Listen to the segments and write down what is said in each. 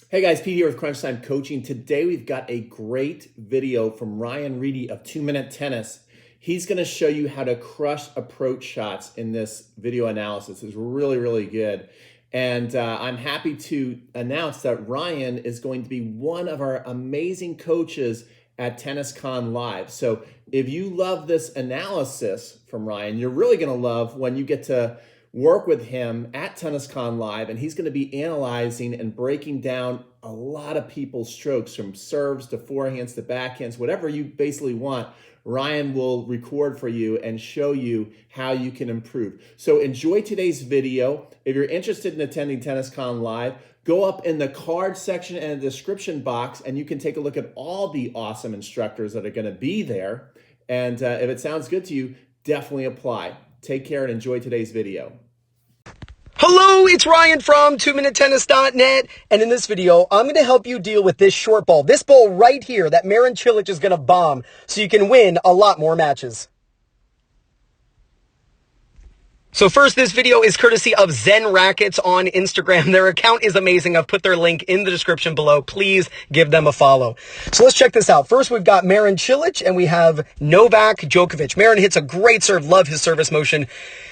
Hey guys, Pete here with Crunch Time Coaching. Today we've got a great video from Ryan Reedy of 2MinuteTennis. He's going to show you how to crush approach shots in this video analysis. It's really good. And I'm happy to announce that Ryan is going to be one of our amazing coaches at TennisCon Live. So if you love this analysis from Ryan, you're really going to love when you get to work with him at TennisCon Live, and he's going to be analyzing and breaking down a lot of people's strokes, from serves to forehands to backhands, whatever you basically want. Ryan will record for you and show you how you can improve. So enjoy today's video. If you're interested in attending TennisCon Live, go up in the card section and the description box, and you can take a look at all the awesome instructors that are going to be there. And if it sounds good to you, definitely apply. Take care and enjoy today's video. Hello, it's Ryan from 2MinuteTennis.net, and in this video, I'm going to help you deal with this short ball. This ball right here that Marin Cilic is going to bomb so you can win a lot more matches. So first, this video is courtesy of Zen Rackets on Instagram. Their account is amazing. I've put their link in the description below. Please give them a follow. So let's check this out. First, we've got Marin Cilic, and we have Novak Djokovic. Marin hits a great serve. Love his service motion.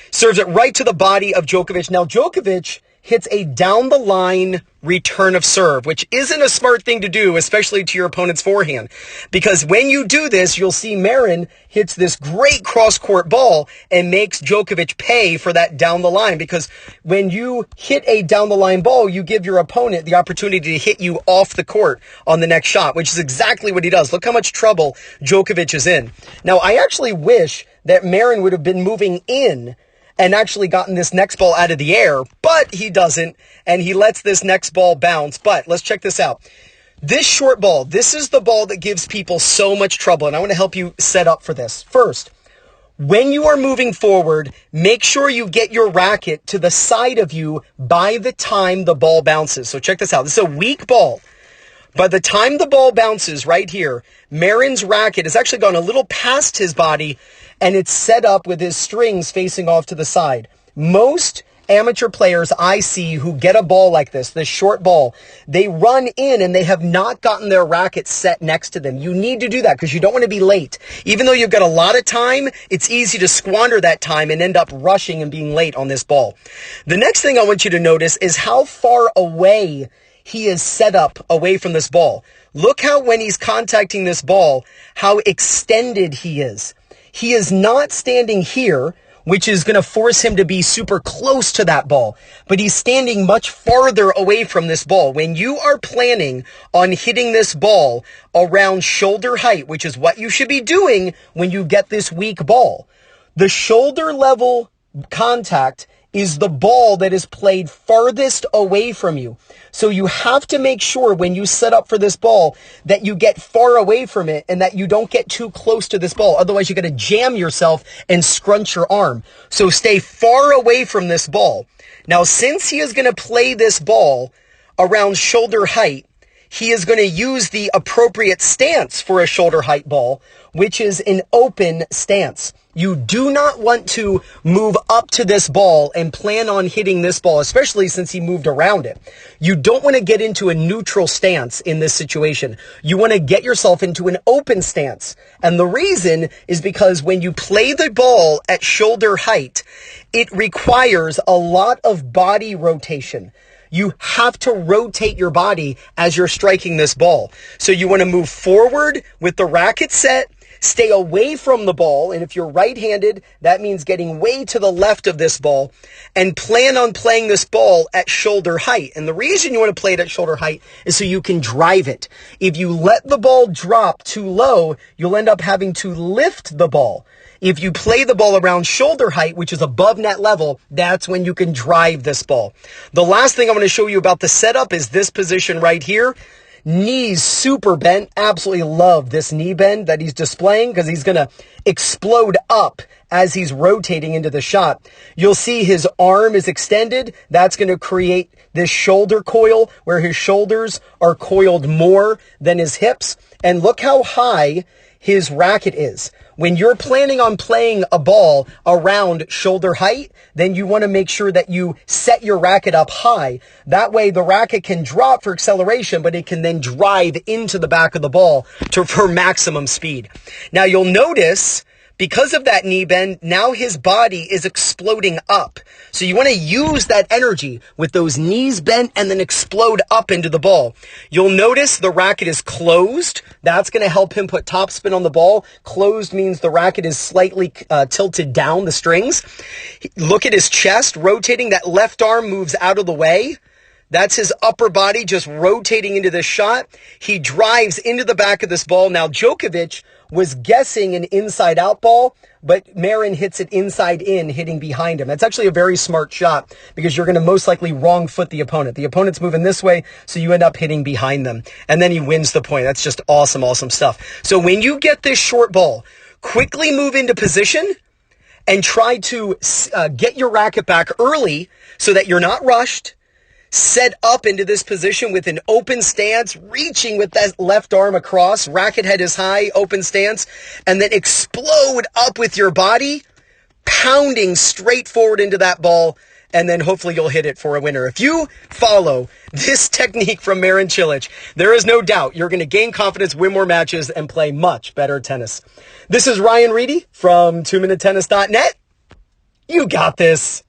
Serves it right to the body of Djokovic. Now, Djokovic hits a down-the-line return of serve, which isn't a smart thing to do, especially to your opponent's forehand. Because when you do this, you'll see Marin hits this great cross-court ball and makes Djokovic pay for that down the line. Because when you hit a down-the-line ball, you give your opponent the opportunity to hit you off the court on the next shot, which is exactly what he does. Look how much trouble Djokovic is in. Now, I actually wish that Marin would have been moving in and actually gotten this next ball out of the air, but he doesn't, and he lets this next ball bounce. But let's check this out. This short ball, this is the ball that gives people so much trouble, and I want to help you set up for this. First, when you are moving forward, make sure you get your racket to the side of you by the time the ball bounces. So check this out. This is a weak ball. By the time the ball bounces right here, Marin's racket has actually gone a little past his body, and it's set up with his strings facing off to the side. Most amateur players I see who get a ball like this short ball, they run in and they have not gotten their racket set next to them. You need to do that because you don't want to be late. Even though you've got a lot of time, it's easy to squander that time and end up rushing and being late on this ball. The next thing I want you to notice is how far away he is set up away from this ball. Look how when he's contacting this ball, how extended he is. He is not standing here, which is going to force him to be super close to that ball, but he's standing much farther away from this ball. When you are planning on hitting this ball around shoulder height, which is what you should be doing when you get this weak ball, the shoulder level contact is the ball that is played farthest away from you. So you have to make sure when you set up for this ball that you get far away from it and that you don't get too close to this ball. Otherwise, you're going to jam yourself and scrunch your arm. So stay far away from this ball. Now, since he is going to play this ball around shoulder height, he is going to use the appropriate stance for a shoulder height ball, which is an open stance. You do not want to move up to this ball and plan on hitting this ball, especially since he moved around it. You don't want to get into a neutral stance in this situation. You want to get yourself into an open stance. And the reason is because when you play the ball at shoulder height, it requires a lot of body rotation. You have to rotate your body as you're striking this ball. So you want to move forward with the racket set, stay away from the ball, and if you're right-handed, that means getting way to the left of this ball, and plan on playing this ball at shoulder height. And the reason you want to play it at shoulder height is so you can drive it. If you let the ball drop too low, you'll end up having to lift the ball. If you play the ball around shoulder height, which is above net level, that's when you can drive this ball. The last thing I'm going to show you about the setup is this position right here. Knees super bent. Absolutely love this knee bend that he's displaying because he's going to explode up as he's rotating into the shot. You'll see his arm is extended. That's going to create this shoulder coil where his shoulders are coiled more than his hips. And look how high his racket is. when you're planning on playing a ball around shoulder height, then you want to make sure that you set your racket up high. That way the racket can drop for acceleration, but it can then drive into the back of the ball for maximum speed. Now you'll notice, because of that knee bend, now his body is exploding up. So you want to use that energy with those knees bent and then explode up into the ball. You'll notice the racket is closed. That's going to help him put topspin on the ball. Closed means the racket is slightly tilted down the strings. Look at his chest rotating. That left arm moves out of the way. That's his upper body just rotating into this shot. He drives into the back of this ball. Now, Djokovic was guessing an inside-out ball, but Marin hits it inside in, hitting behind him. That's actually a very smart shot because you're going to most likely wrong foot the opponent. The opponent's moving this way, so you end up hitting behind them. And then he wins the point. That's just awesome, awesome stuff. So when you get this short ball, quickly move into position and try to get your racket back early so that you're not rushed. Set up into this position with an open stance, reaching with that left arm across, racket head is high, open stance, and then explode up with your body, pounding straight forward into that ball, and then hopefully you'll hit it for a winner. If you follow this technique from Marin Cilic, there is no doubt you're going to gain confidence, win more matches, and play much better tennis. This is Ryan Reedy from 2MinuteTennis.net. You got this.